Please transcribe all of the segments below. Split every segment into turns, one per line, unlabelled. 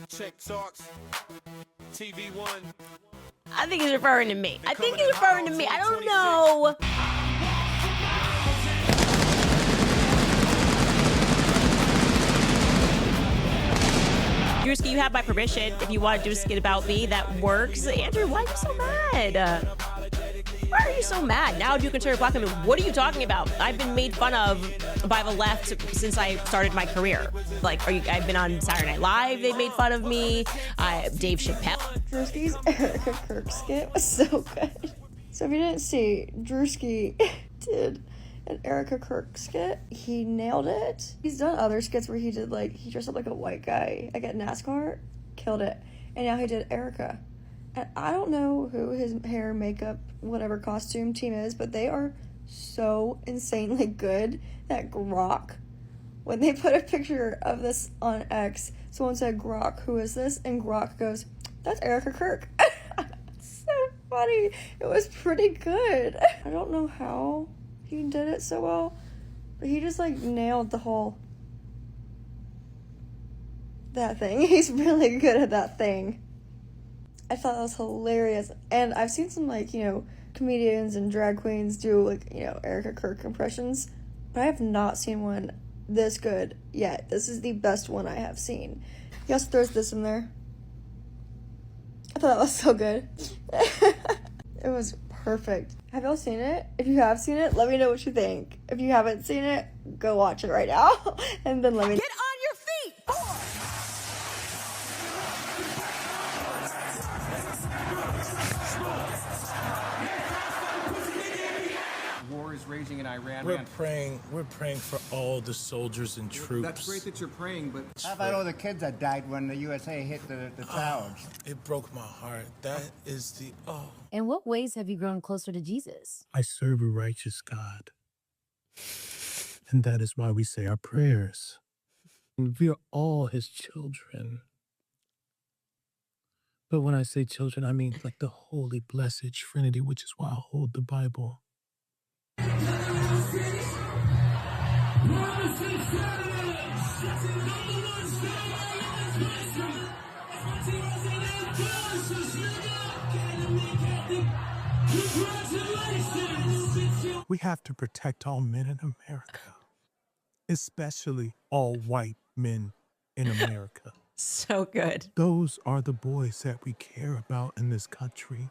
Check talks. TV1.
I think he's referring to me. I think he's referring to me. I don't know. Druski, you have my permission. If you want to do a skit about me, that works. Andrew, why are you so mad? Why are you so mad? Now do conservative black women. What are you talking about? I've been made fun of by the left since I started my career. Like, I've been on Saturday Night Live. They made fun of me. Dave Chappelle.
Druski's Erika Kirk skit was so good. So if you didn't see, Druski did an Erika Kirk skit. He nailed it. He's done other skits where he did, like, he dressed up like a white guy, like at NASCAR, killed it. And now he did Erika. And I don't know who his hair, makeup, whatever costume team is, but they are so insanely good that Grok, when they put a picture of this on X, someone said, "Grok, who is this?" And Grok goes, "That's Erika Kirk." So funny. It was pretty good. I don't know how he did it so well, but he just, like, nailed the whole that thing. He's really good at that thing. I thought that was hilarious. And I've seen some, like, you know, comedians and drag queens do, like, you know, Erika Kirk impressions, but I have not seen one this good yet. This is the best one I have seen. He also throws this in there. I thought that was so good. It was perfect. Have y'all seen it? If you have seen it, let me know what you think. If you haven't seen it, go watch it right now. And then let me know.
Get on your feet!
War is raging in Iran.
We're praying for all the soldiers and troops.
That's great that you're praying, but
How about all the kids that died when the USA hit the towers?
It broke my heart. That is the
In what ways have you grown closer to Jesus?
I serve a righteous God. And that is why we say our prayers. And we are all his children. But when I say children, I mean like the holy, blessed Trinity, which is why I hold the Bible. We have to protect all men in America, especially all white men in America.
So good.
Those are the boys that we care about in this country.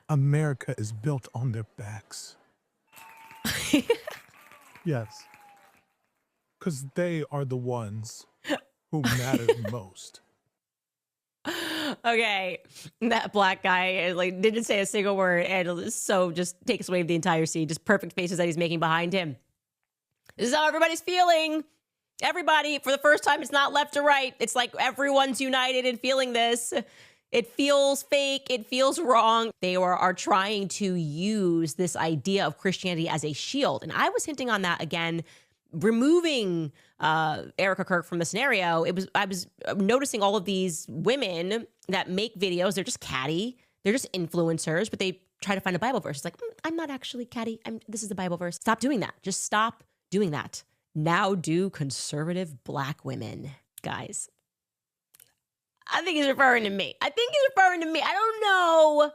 America is built on their backs. Yes. Because they are the ones who matter most.
Okay, that black guy, like, didn't say a single word, and so just takes away the entire scene. Just perfect faces that he's making behind him. This is how everybody's feeling. Everybody, for the first time, it's not left or right. It's like everyone's united in feeling this. It feels fake. It feels wrong. They are trying to use this idea of Christianity as a shield. And I was hinting on that again, removing Erika Kirk from the scenario. I was noticing all of these women that make videos. They're just catty. They're just influencers, but they try to find a Bible verse. It's like, I'm not actually catty. This is the Bible verse. Stop doing that. Just stop doing that. Now do conservative black women, guys. I think he's referring to me. I think he's referring to me. I don't know.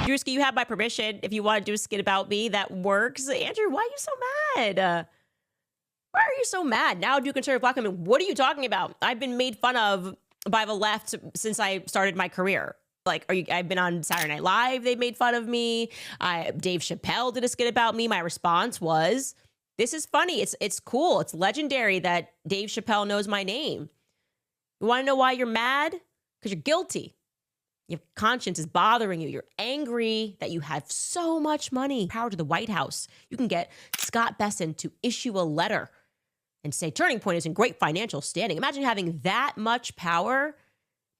Druski, you have my permission. If you want to do a skit about me, that works. Andrew, why are you so mad? Why are you so mad? Now do conservative black women. What are you talking about? I've been made fun of by the left since I started my career. Like, I've been on Saturday Night Live. They made fun of me. Dave Chappelle did a skit about me. My response was, this is funny. It's cool. It's legendary that Dave Chappelle knows my name. You want to know why you're mad? Because you're guilty. Your conscience is bothering you. You're angry that you have so much money. Power to the White House. You can get Scott Besson to issue a letter and say Turning Point is in great financial standing. Imagine having that much power,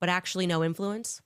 but actually no influence.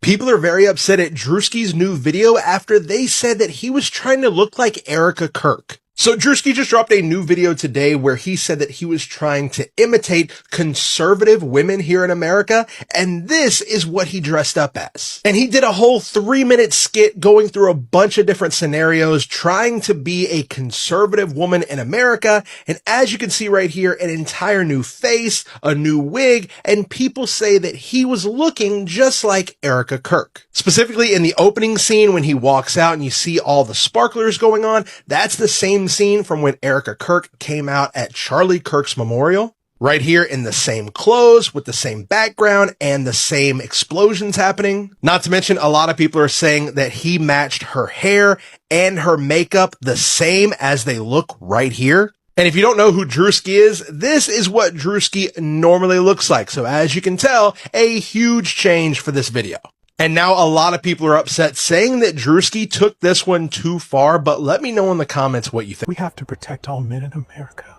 People are very upset at Druski's new video after they said that he was trying to look like Erika Kirk. So Druski just dropped a new video today where he said that he was trying to imitate conservative women here in America, and this is what he dressed up as. And he did a whole 3-minute skit going through a bunch of different scenarios, trying to be a conservative woman in America, and as you can see right here, an entire new face, a new wig, and people say that he was looking just like Erika Kirk. Specifically in the opening scene when he walks out and you see all the sparklers going on, that's the same scene from when Erika Kirk came out at Charlie Kirk's memorial. Right here in the same clothes, with the same background, and the same explosions happening. Not to mention, a lot of people are saying that he matched her hair and her makeup the same as they look right here. And if you don't know who Druski is, this is what Druski normally looks like. So as you can tell, a huge change for this video. And now a lot of people are upset, saying that Druski took this one too far, but let me know in the comments what you think.
We have to protect all men in America,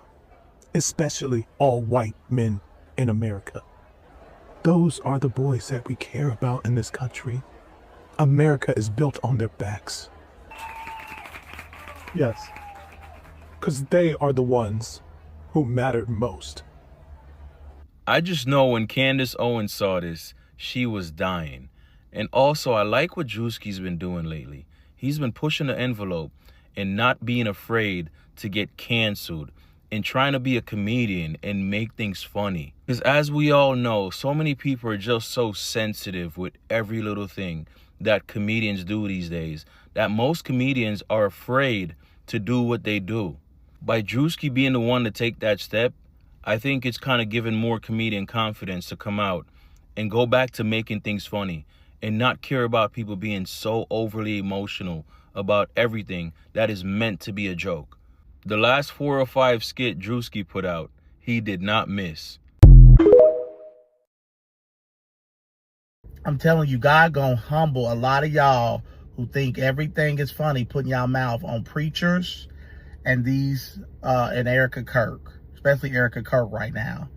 especially all white men in America. Those are the boys that we care about in this country. America is built on their backs. Yes, because they are the ones who mattered most.
I just know when Candace Owens saw this, she was dying. And also, I like what Druski's been doing lately. He's been pushing the envelope and not being afraid to get canceled and trying to be a comedian and make things funny. Because as we all know, so many people are just so sensitive with every little thing that comedians do these days, that most comedians are afraid to do what they do. By Druski being the one to take that step, I think it's kind of given more comedian confidence to come out and go back to making things funny and not care about people being so overly emotional about everything that is meant to be a joke. The last 4 or 5 skit Druski put out, he did not miss.
I'm telling you, God gonna humble a lot of y'all who think everything is funny, putting y'all mouth on preachers and these and Erika Kirk, especially Erika Kirk right now.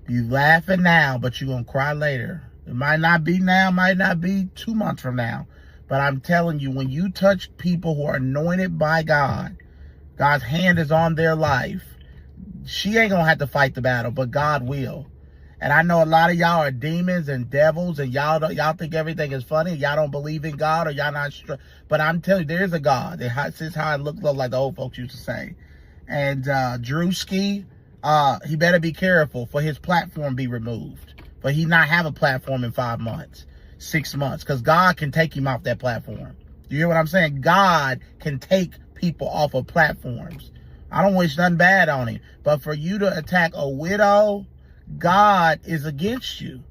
You laughing now, but you gonna cry later. It might not be now, might not be 2 months from now. But I'm telling you, when you touch people who are anointed by God, God's hand is on their life, she ain't gonna have to fight the battle, but God will. And I know a lot of y'all are demons and devils, and y'all think everything is funny. Y'all don't believe in God, or y'all not but I'm telling you, there's a God that sits high and looks low, like the old folks used to say. And Druski, he better be careful for his platform be removed. But he not have a platform in 5 months, 6 months, because God can take him off that platform. You hear what I'm saying? God can take people off of platforms. I don't wish nothing bad on him. But for you to attack a widow, God is against you.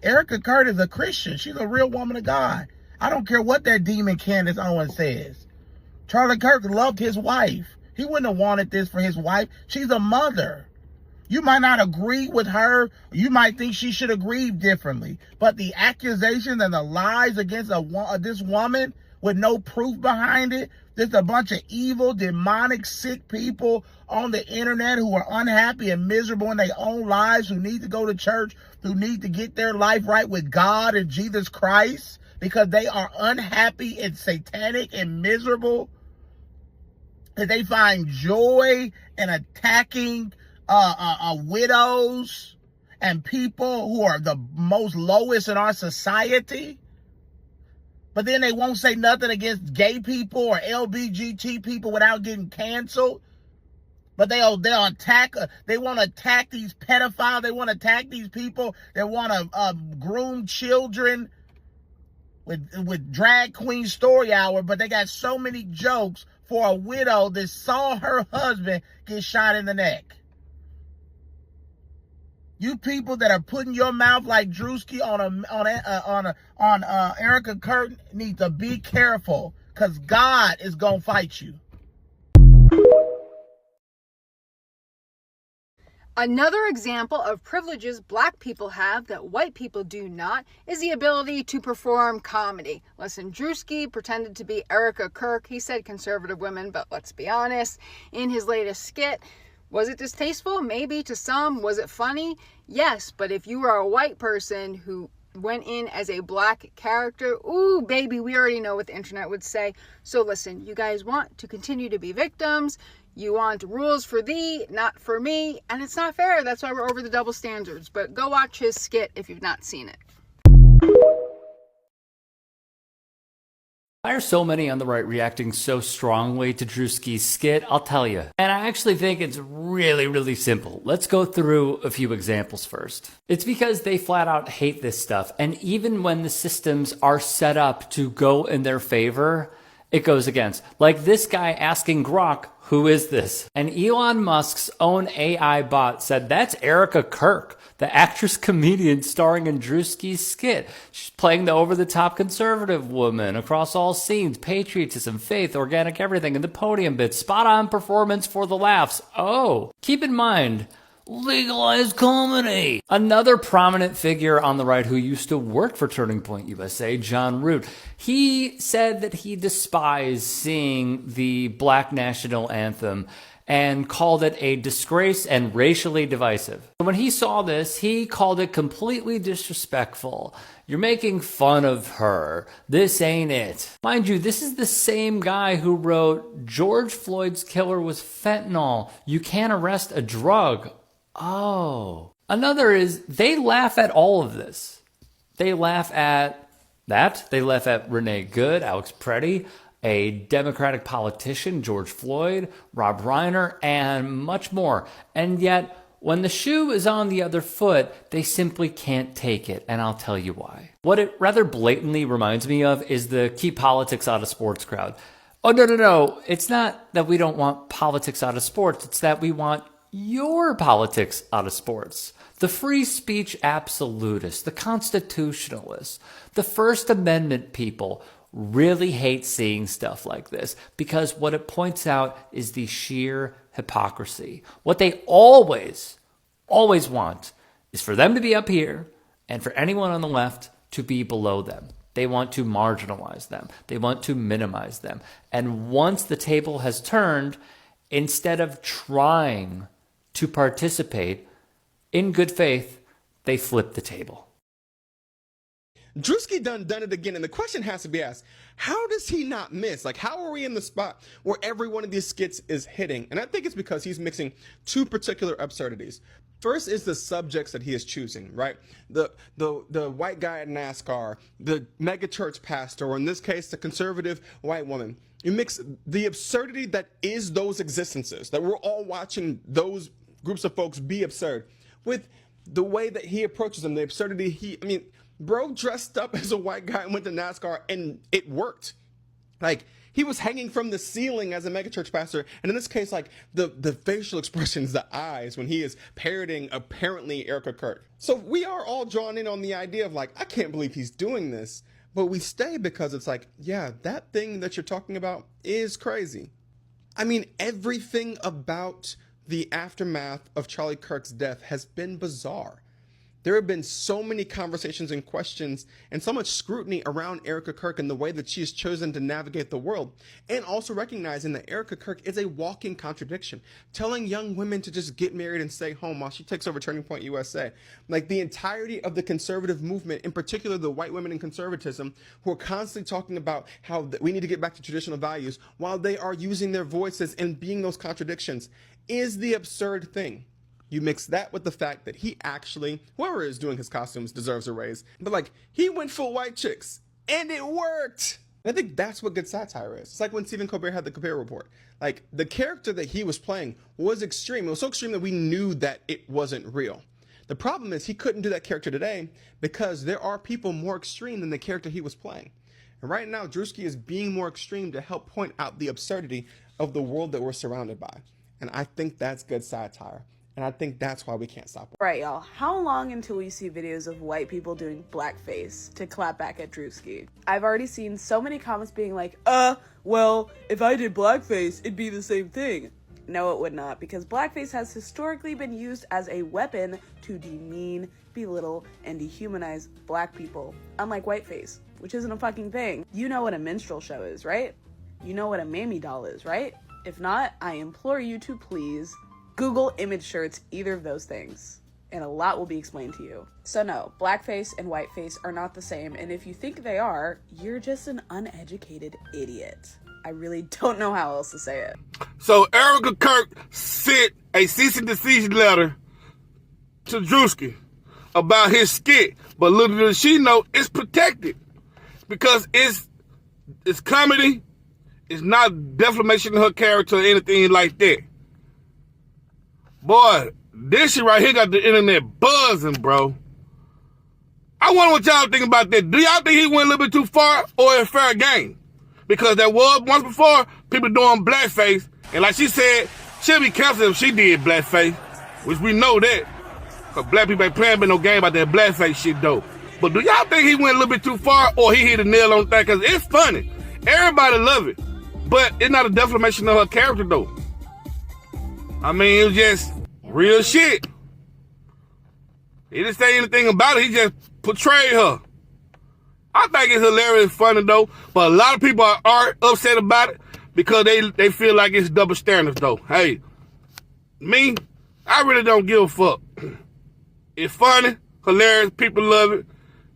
Erika Kirk is a Christian. She's a real woman of God. I don't care what that demon Candace Owens says. Charlie Kirk loved his wife. He wouldn't have wanted this for his wife. She's a mother. You might not agree with her. You might think she should have grieved differently. But the accusations and the lies against this woman with no proof behind it, there's a bunch of evil, demonic, sick people on the internet who are unhappy and miserable in their own lives, who need to go to church, who need to get their life right with God and Jesus Christ because they are unhappy and satanic and miserable. And they find joy in attacking widows and people who are the most lowest in our society. But then they won't say nothing against gay people or LGBT people without getting canceled. But they'll attack, they want to attack these pedophiles, they want to attack these people that want to groom children with drag queen story hour, but they got so many jokes for a widow that saw her husband get shot in the neck. You people that are putting your mouth like Druski on Erika Kirk need to be careful, because God is gonna fight you.
Another example of privileges black people have that white people do not is the ability to perform comedy. Listen, Druski pretended to be Erika Kirk. He said conservative women, but let's be honest, in his latest skit, was it distasteful? Maybe to some. Was it funny? Yes, but if you are a white person who went in as a black character, ooh, baby, we already know what the internet would say. So listen, you guys want to continue to be victims. You want rules for thee, not for me. And it's not fair. That's why we're over the double standards. But go watch his skit if you've not seen it.
Why are so many on the right reacting so strongly to Druski's skit? I'll tell you. And I actually think it's really simple. Let's go through a few examples first. It's because they flat out hate this stuff. And even when the systems are set up to go in their favor, it goes against. Like this guy asking Grok, who is this? And Elon Musk's own AI bot said, that's Erika Kirk, the actress comedian starring in Druski's skit. She's playing the over-the-top conservative woman across all scenes, patriotism, faith, organic everything, and the podium bits. Spot-on performance for the laughs. Oh, keep in mind, legalized comedy. Another prominent figure on the right who used to work for Turning Point USA, John Root, he said that he despised seeing the Black National Anthem and called it a disgrace and racially divisive. When he saw this, he called it completely disrespectful. You're making fun of her. This ain't it. Mind you, this is the same guy who wrote, George Floyd's killer was fentanyl. You can't arrest a drug. Oh. Another is, they laugh at all of this. They laugh at that. They laugh at Renee Good, Alex Preddy, a Democratic politician, George Floyd, Rob Reiner, and much more. And yet, when the shoe is on the other foot, they simply can't take it, and I'll tell you why. What it rather blatantly reminds me of is the keep politics out of sports crowd. Oh, no. It's not that we don't want politics out of sports. It's that we want your politics out of sports. The free speech absolutists, the constitutionalists, the First Amendment people really hate seeing stuff like this because what it points out is the sheer hypocrisy. What they always want is for them to be up here and for anyone on the left to be below them. They want to marginalize them. They want to minimize them. And once the table has turned, instead of trying to participate in good faith, they flip the table.
Druski done it again, and the question has to be asked, how does he not miss? Like, how are we in the spot where every one of these skits is hitting? And I think it's because he's mixing two particular absurdities. First is the subjects that he is choosing, right? The white guy at NASCAR, the mega church pastor, or in this case, the conservative white woman. You mix the absurdity that is those existences, that we're all watching those groups of folks be absurd, with the way that he approaches them, the absurdity bro dressed up as a white guy and went to NASCAR, and it worked. Like, he was hanging from the ceiling as a megachurch pastor, and in this case, like, the facial expressions, the eyes, when he is parroting, apparently, Erika Kirk. So we are all drawn in on the idea of, like, I can't believe he's doing this, but we stay because it's like, yeah, that thing that you're talking about is crazy. I mean, everything about the aftermath of Charlie Kirk's death has been bizarre. There have been so many conversations and questions and so much scrutiny around Erika Kirk and the way that she has chosen to navigate the world, and also recognizing that Erika Kirk is a walking contradiction, telling young women to just get married and stay home while she takes over Turning Point USA. Like, the entirety of the conservative movement, in particular the white women in conservatism, who are constantly talking about how we need to get back to traditional values while they are using their voices and being those contradictions, is the absurd thing. You mix that with the fact that he actually, whoever is doing his costumes deserves a raise, but like, he went full white chicks and it worked. And I think that's what good satire is. It's like when Stephen Colbert had the Colbert Report. Like, the character that he was playing was extreme. It was so extreme that we knew that it wasn't real. The problem is he couldn't do that character today because there are people more extreme than the character he was playing. And right now, Druski is being more extreme to help point out the absurdity of the world that we're surrounded by. And I think that's good satire. And I think that's why we can't stop.
Right, y'all. How long until we see videos of white people doing blackface to clap back at Druski? I've already seen so many comments being like, well, if I did blackface, it'd be the same thing. No, it would not, because blackface has historically been used as a weapon to demean, belittle, and dehumanize black people, unlike whiteface, which isn't a fucking thing. You know what a minstrel show is, right? You know what a mammy doll is, right? If not, I implore you to please Google image shirts, either of those things. and a lot will be explained to you. So no, blackface and whiteface are not the same, and if you think they are, you're just an uneducated idiot. I really don't know how else to say it.
So Erika Kirk sent a cease and desist letter to Druski about his skit, but little did she know it's protected because it's comedy. It's not defamation of her character or anything like that. Boy, this shit right here got the internet buzzing, bro. I wonder what y'all think about that. Do y'all think he went a little bit too far or it's fair game? Because there was once before people doing blackface, and like she said, she'll be canceled if she did blackface, which we know that. Because black people ain't playing no game about that blackface shit though. But do y'all think he went a little bit too far or he hit a nail on that? Because it's funny. Everybody love it. But it's not a defamation of her character though. I mean, it was just real shit. He didn't say anything about it. He just portrayed her. I think it's hilarious and funny though, but a lot of people are upset about it because they feel like it's double standards though. Hey, me, I really don't give a fuck. It's funny, hilarious, people love it.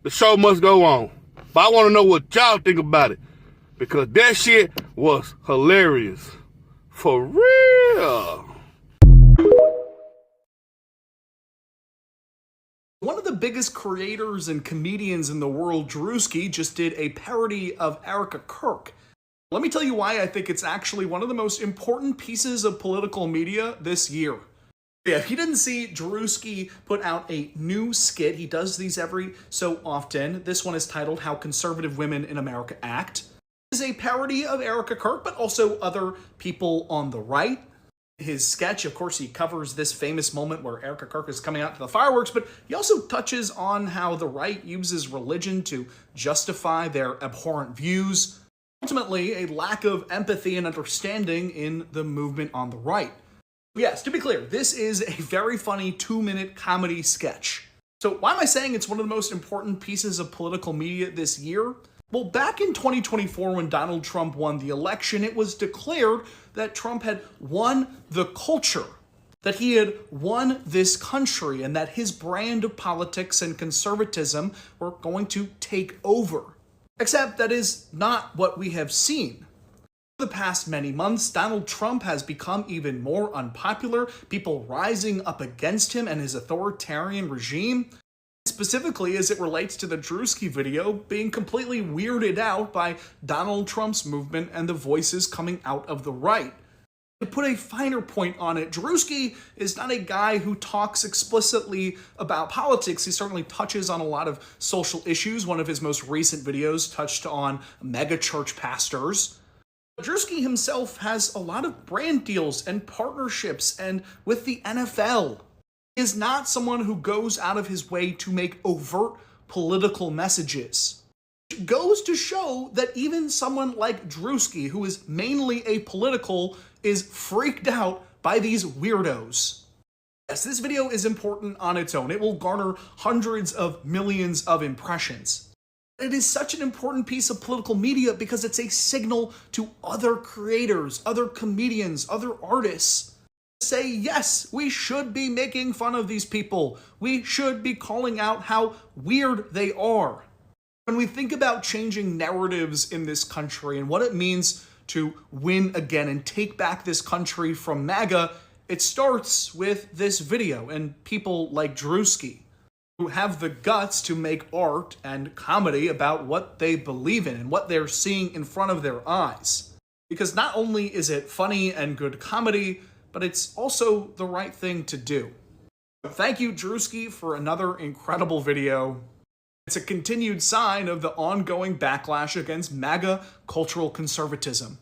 The show must go on. But I want to know what y'all think about it because that shit was hilarious. For real.
One of the biggest creators and comedians in the world, Druski, just did a parody of Erika Kirk. Let me tell you why I think it's actually one of the most important pieces of political media this year. Yeah, if you didn't see, Druski put out a new skit. He does these every so often. This one is titled How Conservative Women in America Act. It is a parody of Erika Kirk, but also other people on the right. His sketch, of course, he covers this famous moment where Erika Kirk is coming out to the fireworks, but he also touches on how the right uses religion to justify their abhorrent views. Ultimately, a lack of empathy and understanding in the movement on the right. Yes, to be clear, this is a very funny 2-minute comedy sketch. So why am I saying it's one of the most important pieces of political media this year? Well, back in 2024, when Donald Trump won the election, it was declared that Trump had won the culture, that he had won this country, and that his brand of politics and conservatism were going to take over. Except that is not what we have seen. For the past many months, Donald Trump has become even more unpopular, people rising up against him and his authoritarian regime. Specifically as it relates to the Druski video being completely weirded out by Donald Trump's movement and the voices coming out of the right. To put a finer point on it, Druski is not a guy who talks explicitly about politics. He certainly touches on a lot of social issues. One of his most recent videos touched on megachurch pastors. Druski himself has a lot of brand deals and partnerships and with the NFL. He is not someone who goes out of his way to make overt political messages. It goes to show that even someone like Druski, who is mainly apolitical, is freaked out by these weirdos. Yes, this video is important on its own. It will garner hundreds of millions of impressions. It is such an important piece of political media because it's a signal to other creators, other comedians, other artists. Say, yes, we should be making fun of these people. We should be calling out how weird they are. When we think about changing narratives in this country and what it means to win again and take back this country from MAGA, it starts with this video and people like Druski, who have the guts to make art and comedy about what they believe in and what they're seeing in front of their eyes. Because not only is it funny and good comedy, but it's also the right thing to do. Thank you, Druski, for another incredible video. It's a continued sign of the ongoing backlash against MAGA cultural conservatism.